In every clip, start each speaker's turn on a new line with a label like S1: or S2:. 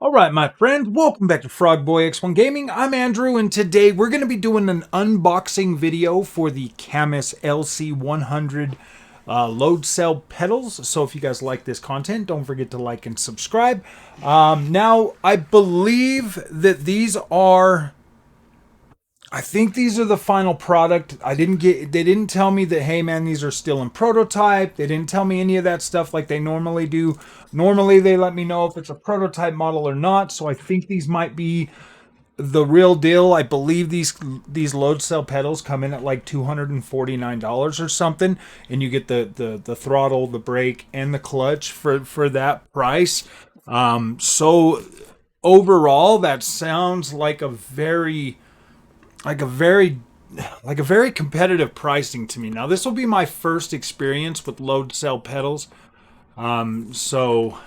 S1: All right, my friend, welcome back to Frogboy X1 Gaming. I'm Andrew, and today we're going to be doing an unboxing video for the CAMMUS LC100 load cell pedals. So if you guys like this content, don't forget to like and subscribe. Now, I believe that I think these are the final product. They didn't tell me that, hey man, these are still in prototype. They didn't tell me any of that stuff like they normally do. Normally they let me know if it's a prototype model or not. So I think these might be the real deal. I believe these load cell pedals come in at like $249 or something, and you get the throttle, the brake, and the clutch for that price. So overall, that sounds like a very like a very competitive pricing to me. Now this will be my first experience with load cell pedals. So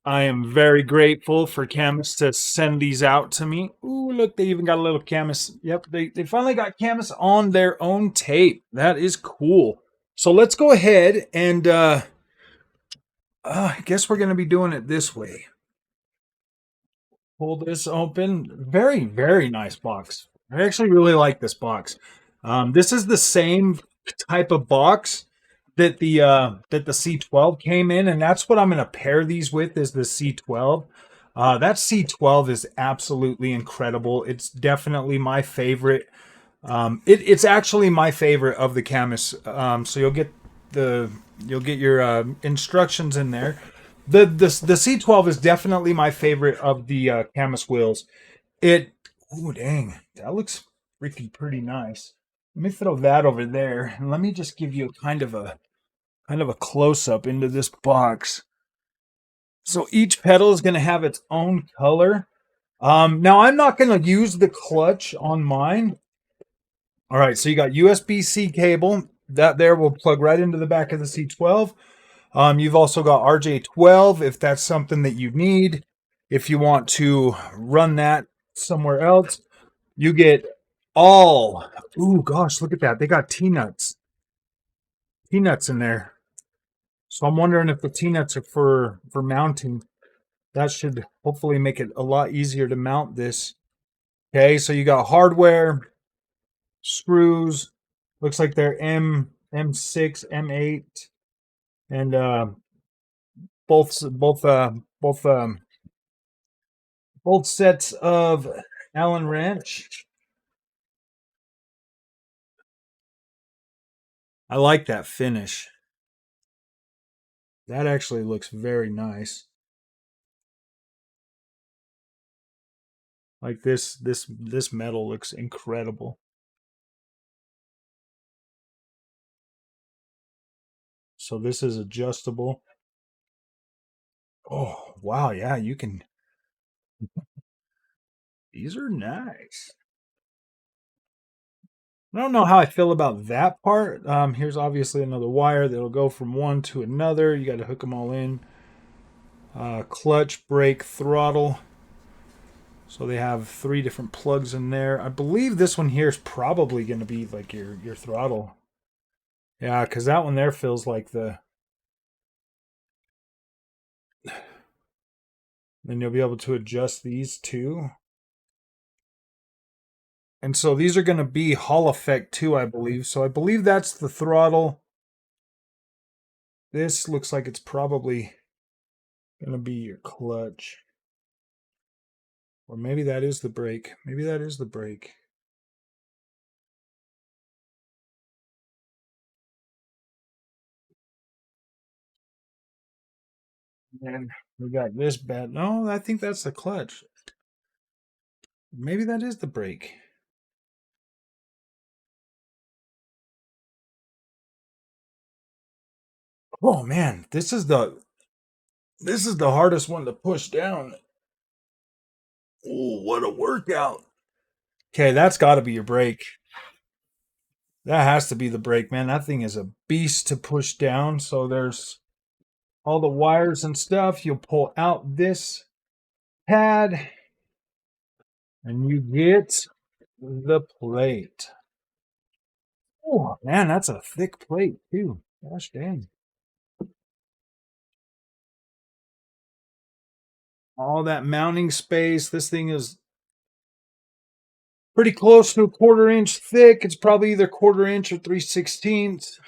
S1: I am very grateful for CAMMUS to send these out to me. Ooh, look, they even got a little CAMMUS. Yep, they finally got CAMMUS on their own tape. That is cool. So let's go ahead and I guess we're going to be doing it this way. Pull this open. Very, very nice box. I actually really like this box. This is the same type of box that the C12 came in, and that's what I'm going to pair these with is the C12. That C12 is absolutely incredible. It's definitely my favorite. It's actually my favorite of the CAMMUS. So you'll get your instructions in there. The C12 is definitely my favorite of the CAMMUS wheels. Oh dang, that looks freaking pretty nice. Let me throw that over there, and let me just give you kind of a close up into this box. So each pedal is going to have its own color. Now I'm not going to use the clutch on mine. All right, so you got USB-C cable. That there will plug right into the back of the C12. You've also got RJ12 if that's something that you need. If you want to run that somewhere else, you get all. Ooh, gosh, look at that. They got T-nuts. T-nuts in there. So I'm wondering if the T-nuts are for mounting. That should hopefully make it a lot easier to mount this. Okay, so you got hardware, screws. Looks like they're M6, M8, and both both both both sets of Allen wrench. I like that finish. That actually looks very nice. Like this metal looks incredible. So this is adjustable. Oh, wow, yeah, you can. These are nice. I don't know how I feel about that part. Here's obviously another wire that'll go from one to another. You got to hook them all in. Clutch, brake, throttle. So they have three different plugs in there. I believe this one here is probably going to be like your throttle. Yeah, because that one there feels like the. Then you'll be able to adjust these too. And so these are going to be Hall effect too, I believe. So I believe that's the throttle. This looks like it's probably going to be your clutch. Or maybe that is the brake. Maybe that is the brake. And we got this bad. No, I think that's the clutch. Maybe that is the brake. Oh man, this is the hardest one to push down. Oh, what a workout. Okay, that's got to be your brake. That has to be the brake, man. That thing is a beast to push down. So there's all the wires and stuff. You'll pull out this pad and you get the plate. Oh, man, that's a thick plate too. Gosh dang. all that mounting space. This thing is pretty close to a 1/4 inch thick. It's probably either 1/4 inch or 3/16.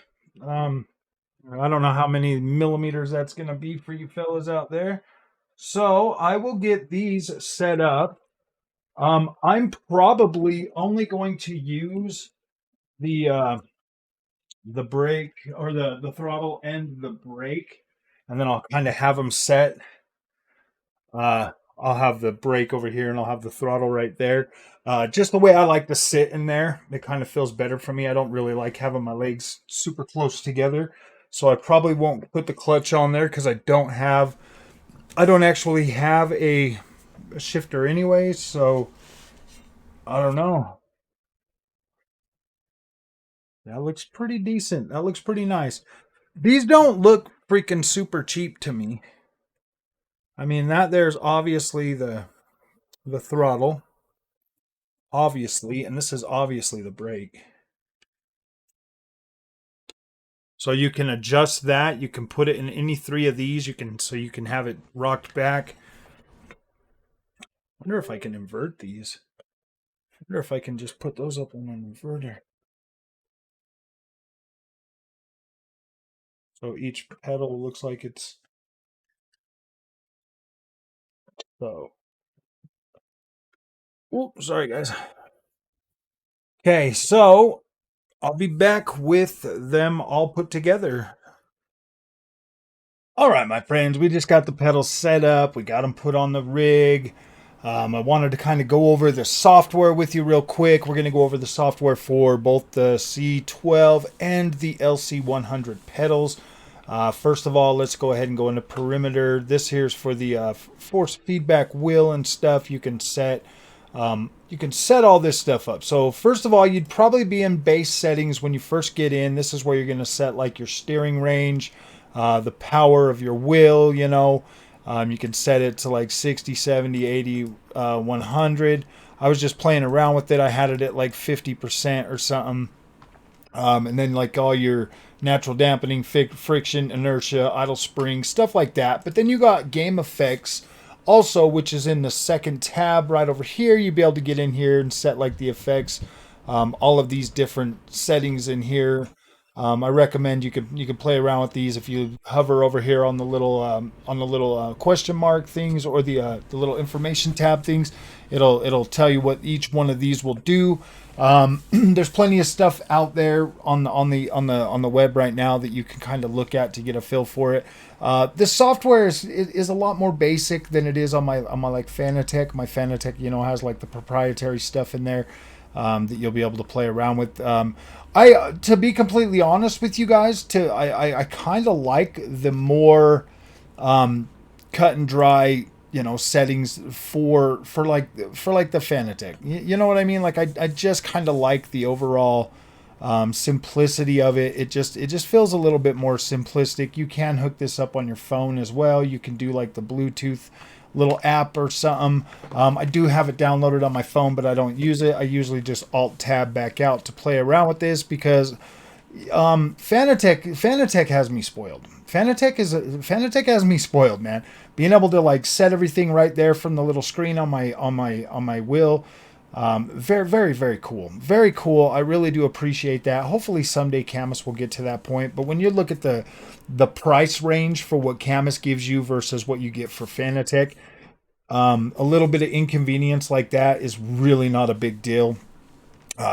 S1: I don't know how many millimeters that's going to be for you fellas out there. So I will get these set up. I'm probably only going to use the brake or the throttle and the brake, and then I'll kind of have them set. I'll have the brake over here and I'll have the throttle right there. Just the way I like to sit in there, it kind of feels better for me. I don't really like having my legs super close together, so I probably won't put the clutch on there because I don't actually have a shifter anyway. So I don't know. That looks pretty decent. That looks pretty nice. These don't look freaking super cheap to me. I mean, that there's obviously the throttle, obviously, and this is obviously the brake. So you can adjust that. You can put it in any 3 of these. You can have it rocked back. I wonder if I can invert these. I wonder if I can just put those up on an inverter. So each pedal looks like it's so. Oops, sorry guys. Okay, so I'll be back with them all put together. All right, my friends, we just got the pedals set up. We got them put on the rig. I wanted to kind of go over the software with you real quick. We're going to go over the software for both the C12 and the LC100 pedals. First of all, let's go ahead and go into perimeter. This here's for the force feedback wheel and stuff. You can set all this stuff up. So first of all, you'd probably be in base settings when you first get in. This is where you're going to set like your steering range, the power of your wheel, you know. You can set it to like 60, 70, 80, 100. I was just playing around with it. I had it at like 50% or something. And then like all your natural dampening, friction, inertia, idle spring, stuff like that. But then you got game effects also, which is in the second tab right over here. You'll be able to get in here and set like the effects, all of these different settings in here. I recommend you can play around with these if you hover over here on the little question mark things or the little information tab things. It'll tell you what each one of these will do. There's plenty of stuff out there on the web right now that you can kind of look at to get a feel for it. This software is a lot more basic than it is on my like Fanatec. My Fanatec, has like the proprietary stuff in there that you'll be able to play around with. To be completely honest with you guys, I kind of like the more cut and dry settings for like the Fanatec. You know what I mean? Like I just kind of like the overall simplicity of it. It just feels a little bit more simplistic. You can hook this up on your phone as well. You can do like the Bluetooth little app or something. I do have it downloaded on my phone, but I don't use it. I usually just alt tab back out to play around with this because Fanatec has me spoiled. Fanatec has me spoiled, man. Being able to like set everything right there from the little screen on my wheel. Very, very, very cool. Very cool. I really do appreciate that. Hopefully someday CAMMUS will get to that point. But when you look at the price range for what CAMMUS gives you versus what you get for Fanatec, a little bit of inconvenience like that is really not a big deal.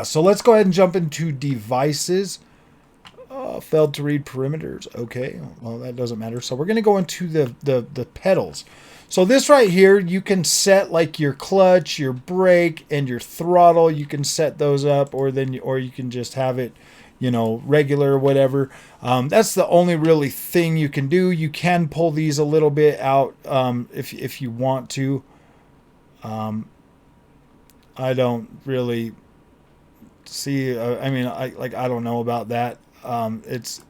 S1: So let's go ahead and jump into devices. Failed to read perimeters. Okay, well that doesn't matter. So we're going to go into the pedals. So this right here, you can set like your clutch, your brake, and your throttle. You can set those up, or you can just have it, regular or whatever. That's the only really thing you can do. You can pull these a little bit out if you want to. I don't really see. I don't know about that. It's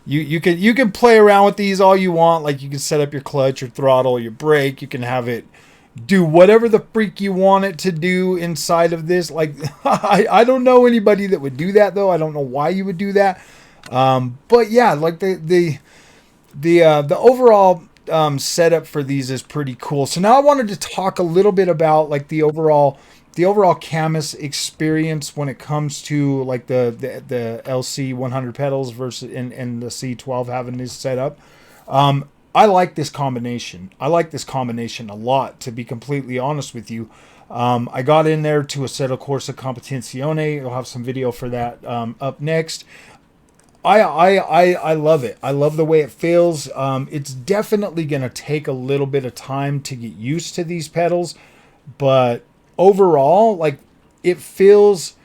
S1: you can play around with these all you want. Like you can set up your clutch, your throttle, your brake. You can have it do whatever the freak you want it to do inside of this. Like I don't know anybody that would do that though. I don't know why you would do that. But yeah, like the overall setup for these is pretty cool. So now I wanted to talk a little bit about like the overall CAMMUS experience when it comes to like the LC 100 pedals versus and the C12 having this set up. I like this combination. I like this combination a lot, to be completely honest with you. I got in there to Assetto Corsa Competizione. I'll have some video for that up next. I love it. I love the way it feels. It's definitely going to take a little bit of time to get used to these pedals, but overall, like, it feels,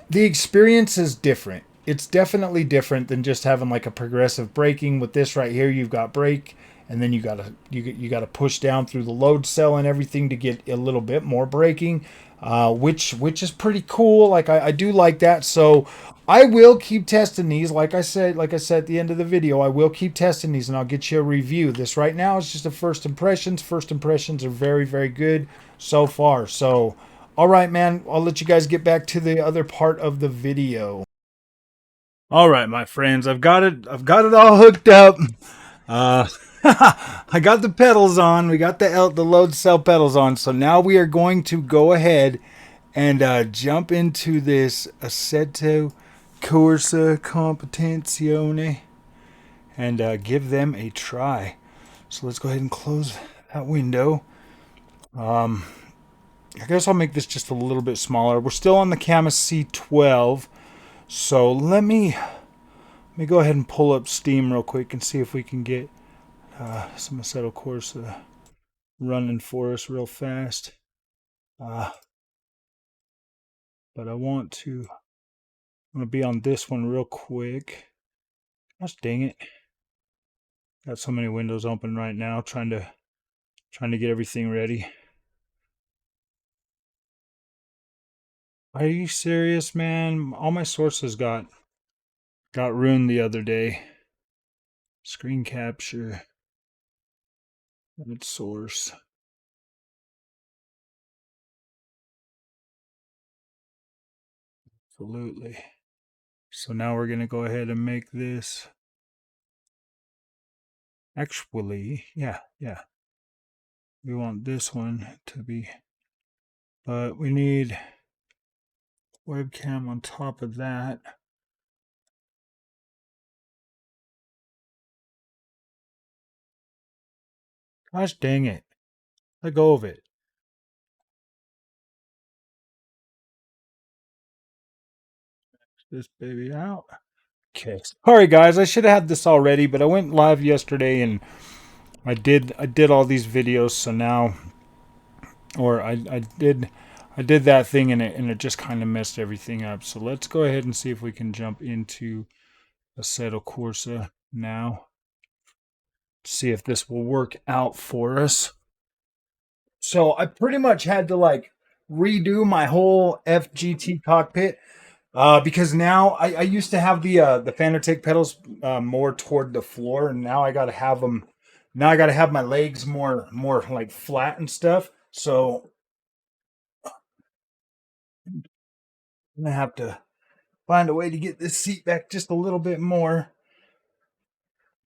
S1: the experience is different. It's definitely different than just having like a progressive braking. With this right here, you've got brake, and then you gotta push down through the load cell and everything to get a little bit more braking, which is pretty cool. Like, I do like that. So I will keep testing these. Like I said at the end of the video, I will keep testing these, and I'll get you a review. This right now is just a first impressions. First impressions are very, very good so far. So, all right, man, I'll let you guys get back to the other part of the video. All right, my friends, I've got it all hooked up. I got the pedals on. We got the load cell pedals on. So now we are going to go ahead and jump into this Assetto Corsa Competizione and give them a try. So let's go ahead and close that window. I guess I'll make this just a little bit smaller. We're still on the CAMMUS C12. So let me go ahead and pull up Steam real quick and see if we can get some Assetto Corsa running for us real fast. But I want to be on this one real quick. Gosh dang it. Got so many windows open right now trying to get everything ready. Are you serious, man? All my sources got ruined the other day. Screen capture. Its source. Absolutely. So now we're going to go ahead and make this. Actually, yeah. We want this one to be, but we need webcam on top of that. Gosh dang it. Let go of it. This baby out. Okay. Sorry guys, I should have had this already, but I went live yesterday and I did all these videos, so now, or I did that thing and it just kind of messed everything up. So let's go ahead and see if we can jump into Assetto Corsa now. See if this will work out for us. So I pretty much had to like redo my whole FGT cockpit because now I used to have the Fanatec pedals more toward the floor, and now I got to have them. Now I got to have my legs more like flat and stuff. So I'm gonna have to find a way to get this seat back just a little bit more.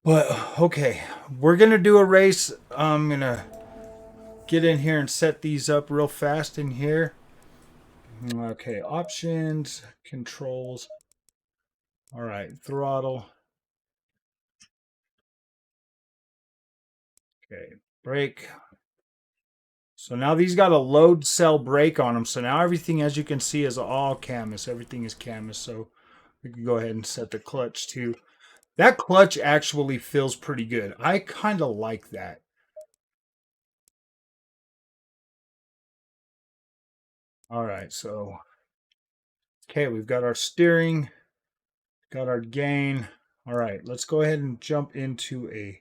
S1: But okay, we're gonna do a race. I'm gonna get in here and set these up real fast in here. Okay, options, controls. All right, throttle. Okay, brake. So now these got a load cell brake on them. So now everything, as you can see, is all CAMMUS. Everything is CAMMUS. So we can go ahead and set the clutch too. That clutch actually feels pretty good. I kind of like that. All right, so okay, we've got our steering, got our gain. All right, let's go ahead and jump into a.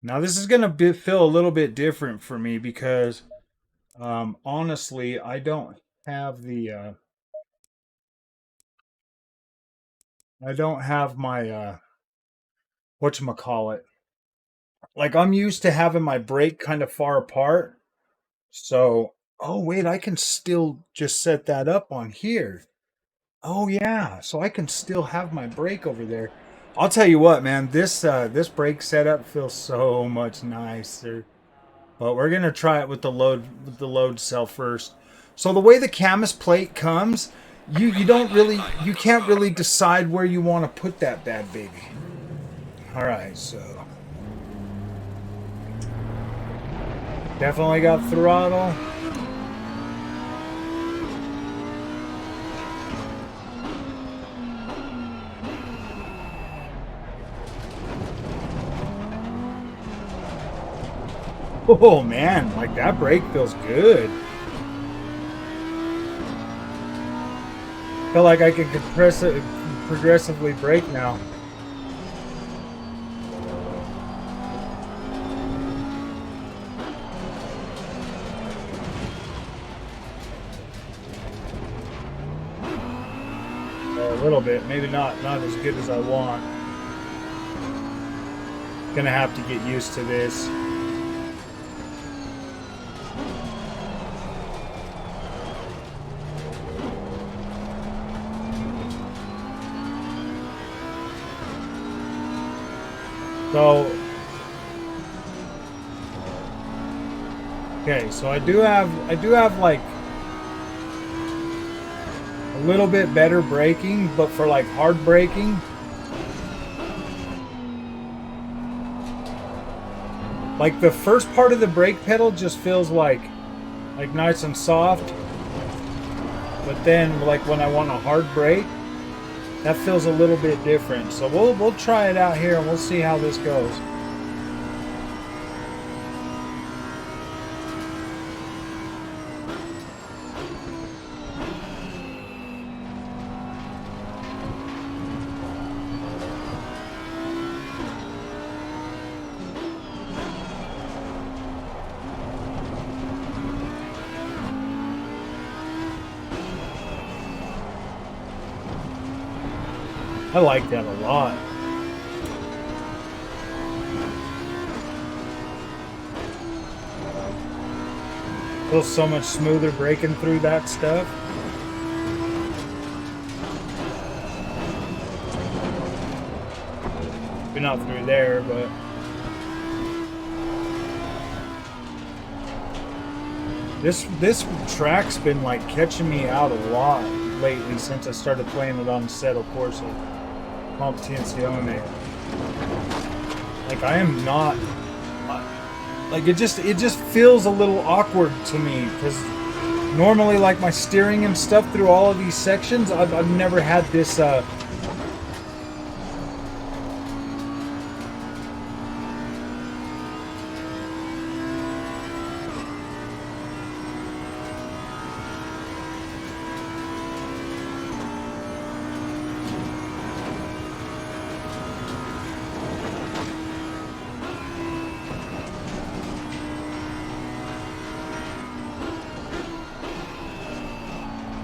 S1: Now this is gonna feel a little bit different for me because honestly, I don't have the I don't have my whatchamacallit. Like, I'm used to having my brake kind of far apart. So, oh wait, I can still just set that up on here. Oh yeah, so I can still have my brake over there. I'll tell you what, man. This brake setup feels so much nicer. But we're gonna try it with the load cell first. So the way the CAMMUS plate comes, you can't really decide where you want to put that bad baby. All right, so definitely got throttle. Oh man, like that brake feels good. Feel like I can progressively brake now. A little bit, maybe not as good as I want. Gonna have to get used to this. So, okay, so I do have like a little bit better braking, but for like hard braking, like the first part of the brake pedal just feels like nice and soft, but then like when I want a hard brake, that feels a little bit different. So we'll try it out here and we'll see how this goes. I like that a lot. Feels so much smoother braking through that stuff. Maybe not through there, but this track's been like catching me out a lot lately since I started playing it on Settle Corsa. Competizione. Like I am not like it just feels a little awkward to me because normally like my steering and stuff through all of these sections I've never had this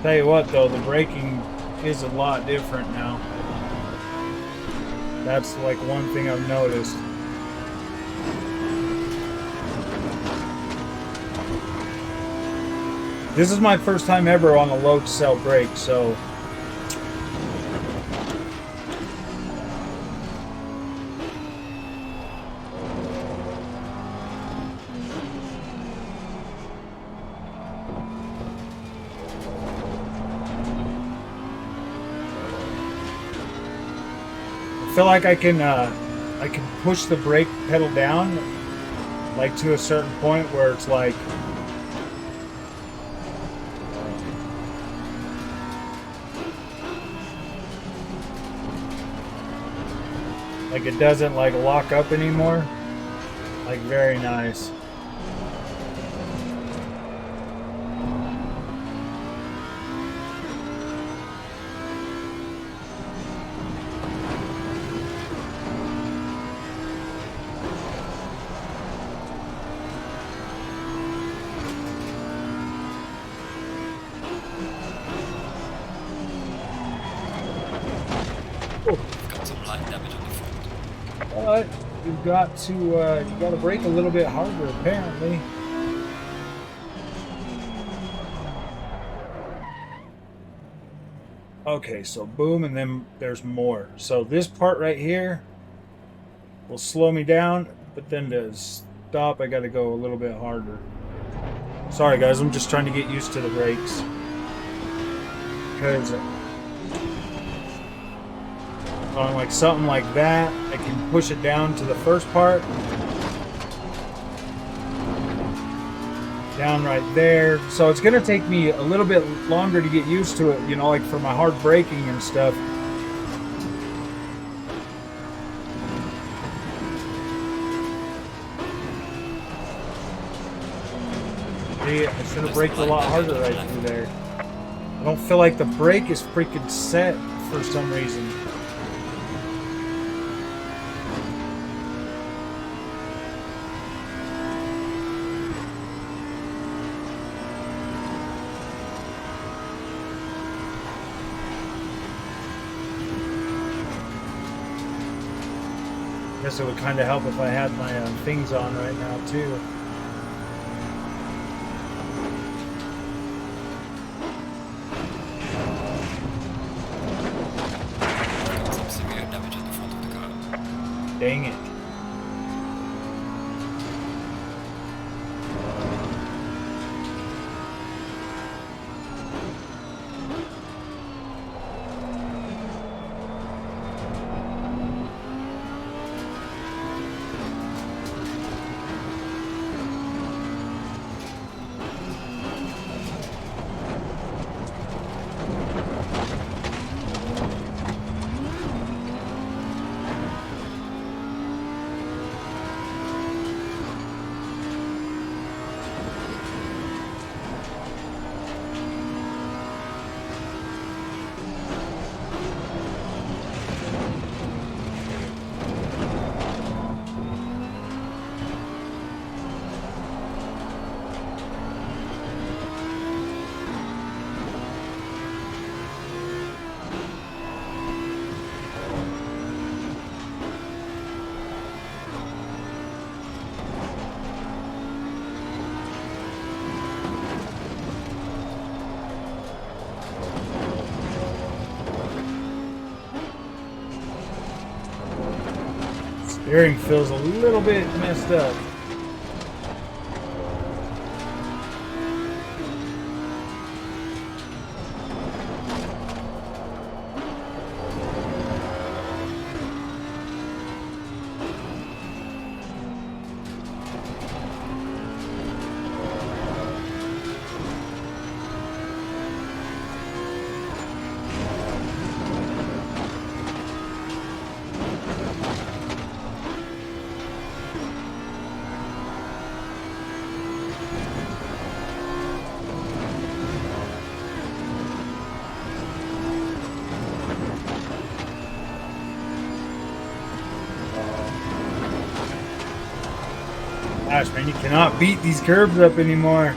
S1: tell you what though, the braking is a lot different now. That's like one thing I've noticed. This is my first time ever on a load cell brake, so I feel like I can push the brake pedal down like to a certain point where it's like it doesn't like lock up anymore. Like very nice. But you've got to brake a little bit harder apparently. Okay, so boom, and then there's more. So this part right here will slow me down, but then to stop, I gotta go a little bit harder. Sorry guys, I'm just trying to get used to the brakes. Because on like something like that, I can push it down to the first part. Down right there. So it's gonna take me a little bit longer to get used to it, you know, like for my hard braking and stuff. See, I should have braked a lot harder right through there. I don't feel like the brake is freaking set for some reason. Guess it would kind of help if I had my things on right now too.
S2: Severe damage at the front of the car.
S1: Dang it. Steering feels a little bit messed up. Gosh, man, you cannot beat these curbs up anymore.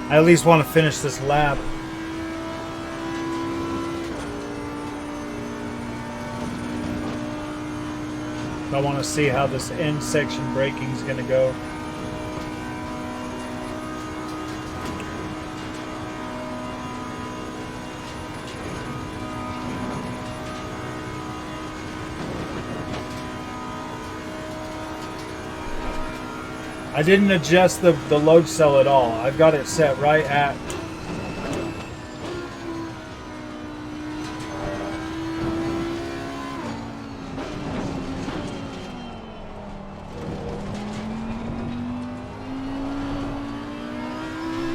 S1: I at least want to finish this lap. I want to see how this end section braking is going to go. I didn't adjust the load cell at all. I've got it set right at.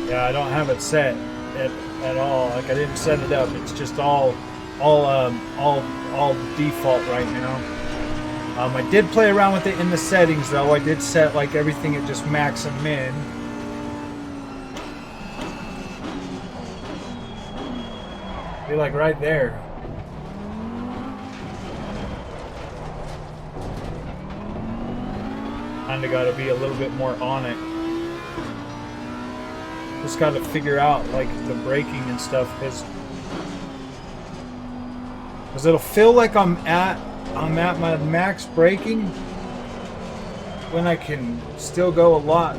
S1: Yeah, I don't have it set at all. Like I didn't set it up. It's just all default right now. I did play around with it in the settings though. I did set like everything at just max and min. Be like right there. Kinda gotta be a little bit more on it. Just gotta figure out like the braking and stuff, because it'll feel like I'm at my max braking when I can still go a lot.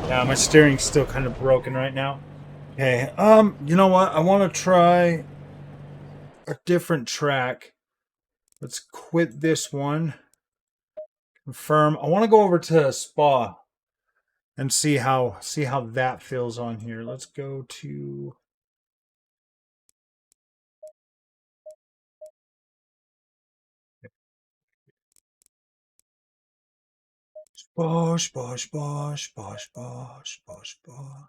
S1: Yeah, my steering's still kind of broken right now. Okay, you know what? I want to try a different track. Let's quit this one. Confirm. I want to go over to Spa and see how that feels on here. Let's go to Spa, Spa, Spa, Spa, Spa, Spa, Spa.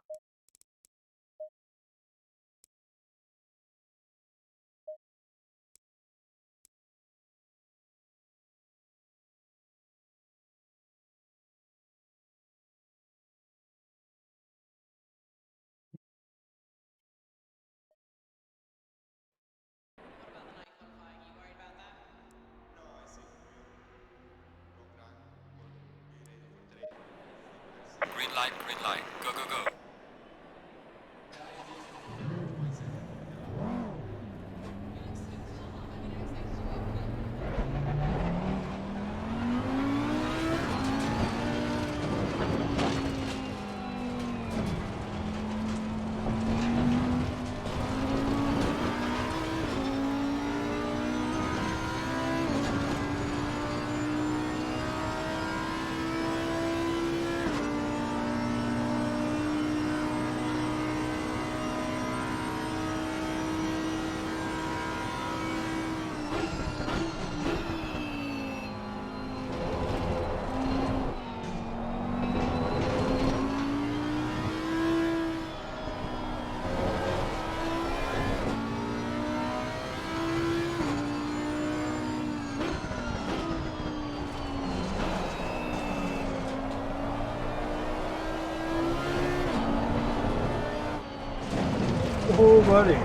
S2: Green light, green light. Go, go, go.
S1: Oh, buddy.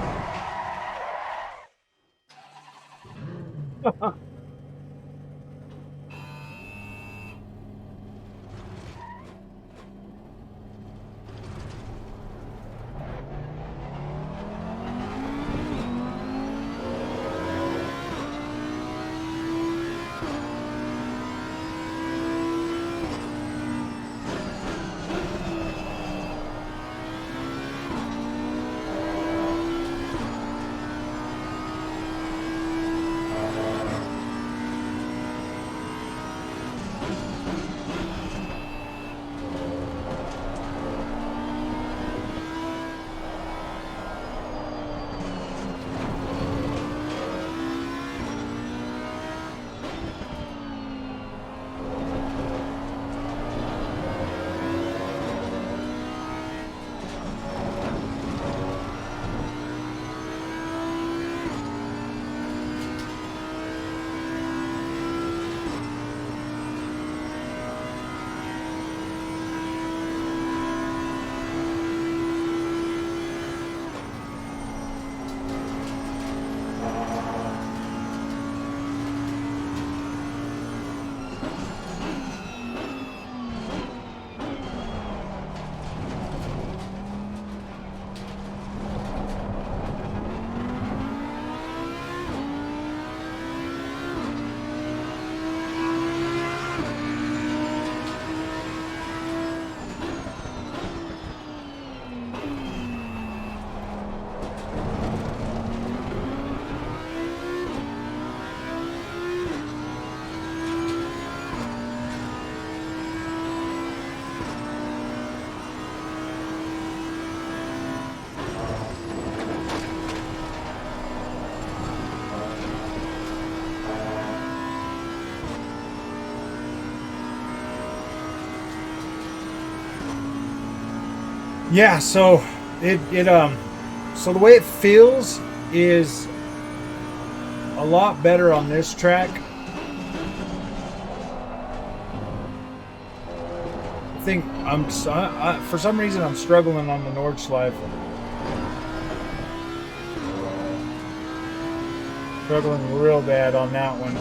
S1: Yeah, so so the way it feels is a lot better on this track. I think for some reason I'm struggling on the Nordschleife. Struggling real bad on that one.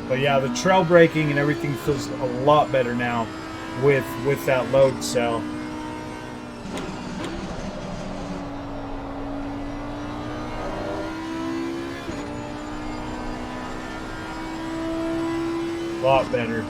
S1: But yeah, the trail braking and everything feels a lot better now with that load cell. A lot better.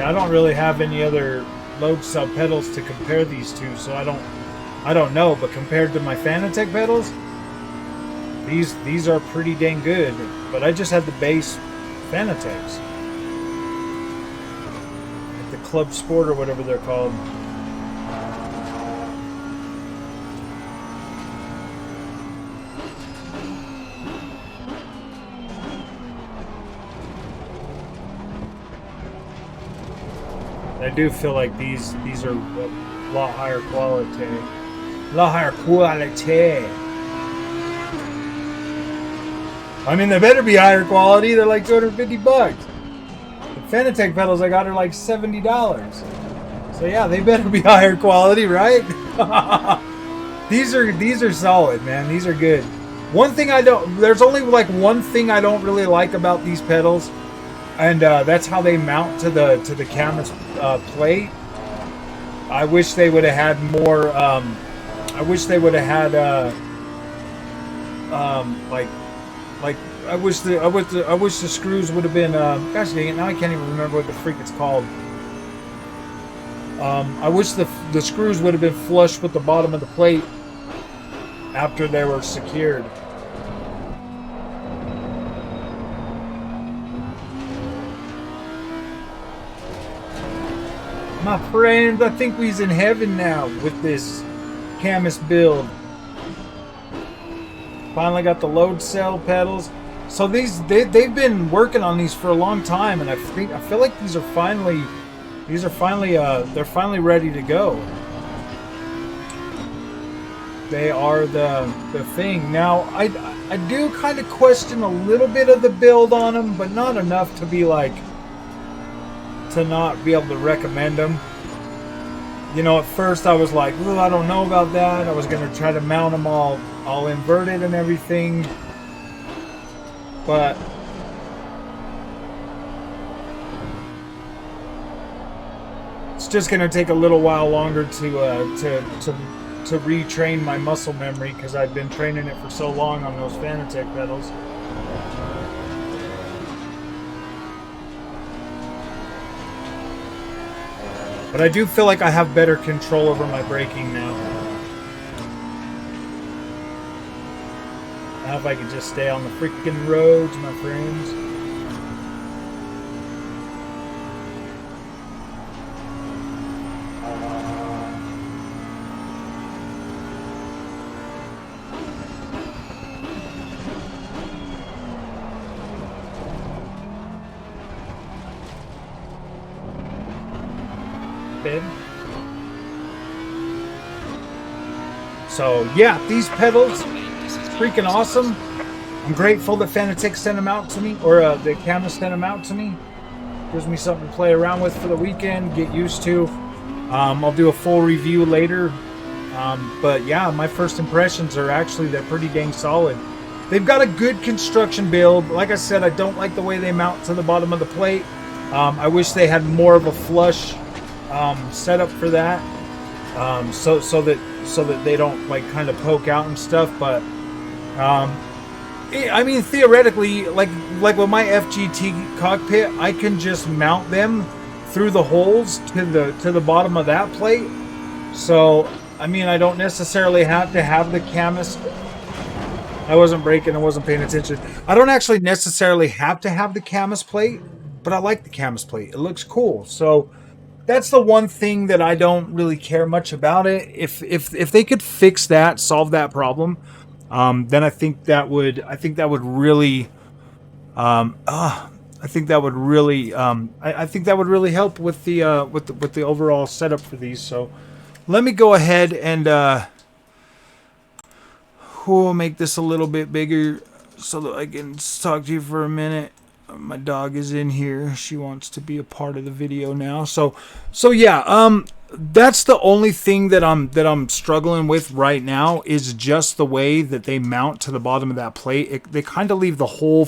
S1: I don't really have any other load cell pedals to compare these to, so I don't know. But compared to my Fanatec pedals, these are pretty dang good. But I just had the base Fanatecs, like the Club Sport or whatever they're called. I do feel like these are a lot higher quality. A lot higher quality. I mean, they better be higher quality. They're like $250. The Fanatec pedals I got are like $70. So yeah, they better be higher quality, right? These are solid, man. These are good. One thing there's only like one thing I don't really like about these pedals. And that's how they mount to the CAMMUS plate. I wish they would have had more. I wish they would have had I wish the screws would have been. Gosh dang it! Now I can't even remember what the freak it's called. I wish the screws would have been flush with the bottom of the plate after they were secured. My friends, I think we's in heaven now with this CAMMUS build. Finally got the load cell pedals. So they've been working on these for a long time, and I feel like they're finally ready to go. They are the thing. Now I do kind of question a little bit of the build on them, but not enough to be like to not be able to recommend them. You know, at first I was like, "Ooh, I don't know about that." I was gonna try to mount them all inverted and everything, but it's just gonna take a little while longer to retrain my muscle memory, because I've been training it for so long on those Fanatec pedals. But I do feel like I have better control over my braking now. Now if I could just stay on the freaking roads, my friends. So yeah, these pedals, freaking awesome. I'm grateful that Fanatec sent them out to me, or the CAMMUS sent them out to me. Gives me something to play around with for the weekend, get used to. I'll do a full review later. But yeah, my first impressions are they're pretty dang solid. They've got a good construction build. Like I said, I don't like the way they mount to the bottom of the plate. I wish they had more of a flush setup for that, so that they don't like kind of poke out and stuff. But I mean, theoretically, like like with my FGT cockpit, I can just mount them through the holes to the bottom of that plate. So I mean, I don't necessarily have to have the CAMMUS. I wasn't braking, I wasn't paying attention. I don't actually necessarily have to have the CAMMUS plate, but I like the CAMMUS plate. It looks cool. So that's the one thing that I don't really care much about it. If they could fix that, solve that problem, then I think that would really I think that would really I think that would really help with the overall setup for these. So let me go ahead and we'll make this a little bit bigger so that I can talk to you for a minute. My dog is in here. She wants to be a part of the video now. So yeah, that's the only thing that I'm struggling with right now is just the way that they mount to the bottom of that plate. They kind of leave the whole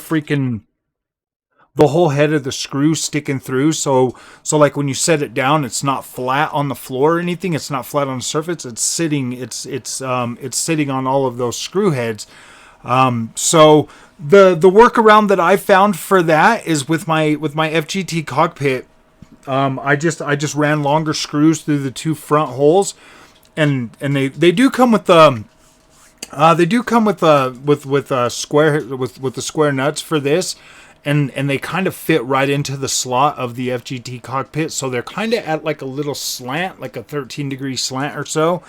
S1: head of the screw sticking through. So like when you set it down, it's not flat on the floor or anything. It's not flat on the surface. It's sitting. It's sitting on all of those screw heads. So the workaround that I found for that is with my FGT cockpit. I just ran longer screws through the two front holes, and they do come with the square nuts for this. And they kind of fit right into the slot of the FGT cockpit. So they're kind of at like a little slant, like a 13-degree slant or so,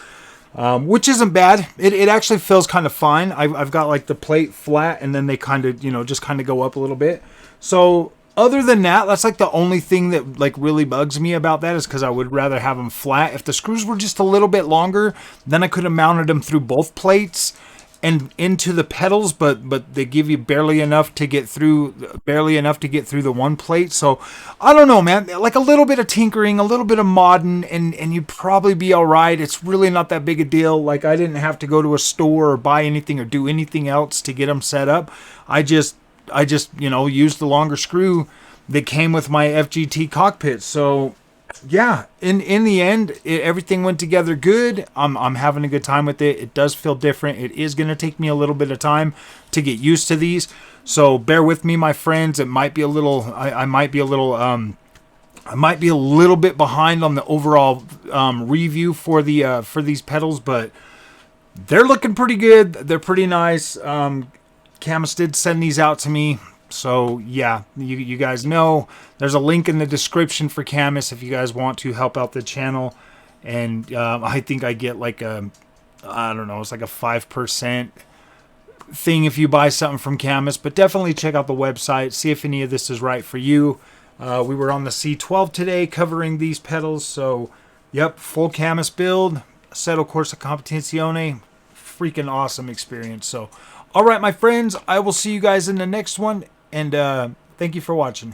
S1: which isn't bad. It actually feels kind of fine. I've got like the plate flat and then they kind of, just kind of go up a little bit. So other than that, that's like the only thing that like really bugs me about that is because I would rather have them flat. If the screws were just a little bit longer, then I could have mounted them through both plates and into the pedals, but they give you barely enough to get through the one plate. So I don't know, man. Like a little bit of tinkering, a little bit of modding, and you'd probably be all right. It's really not that big a deal. Like I didn't have to go to a store or buy anything or do anything else to get them set up. I just used the longer screw that came with my FGT cockpit. So yeah, in the end, everything went together good. I'm having a good time with it. It does feel different. It is going to take me a little bit of time to get used to these. So bear with me, my friends. It might be a little. I might be a little. I might be a little bit behind on the overall review for these pedals, but they're looking pretty good. They're pretty nice. CAMMUS did send these out to me. So yeah, you guys know there's a link in the description for CAMMUS if you guys want to help out the channel. And I think I get like I don't know, it's like a 5% thing if you buy something from CAMMUS. But definitely check out the website, see if any of this is right for you. We were on the C12 today covering these pedals. So yep, full CAMMUS build, Assetto Corsa Competizione, freaking awesome experience. So all right, my friends, I will see you guys in the next one. And thank you for watching.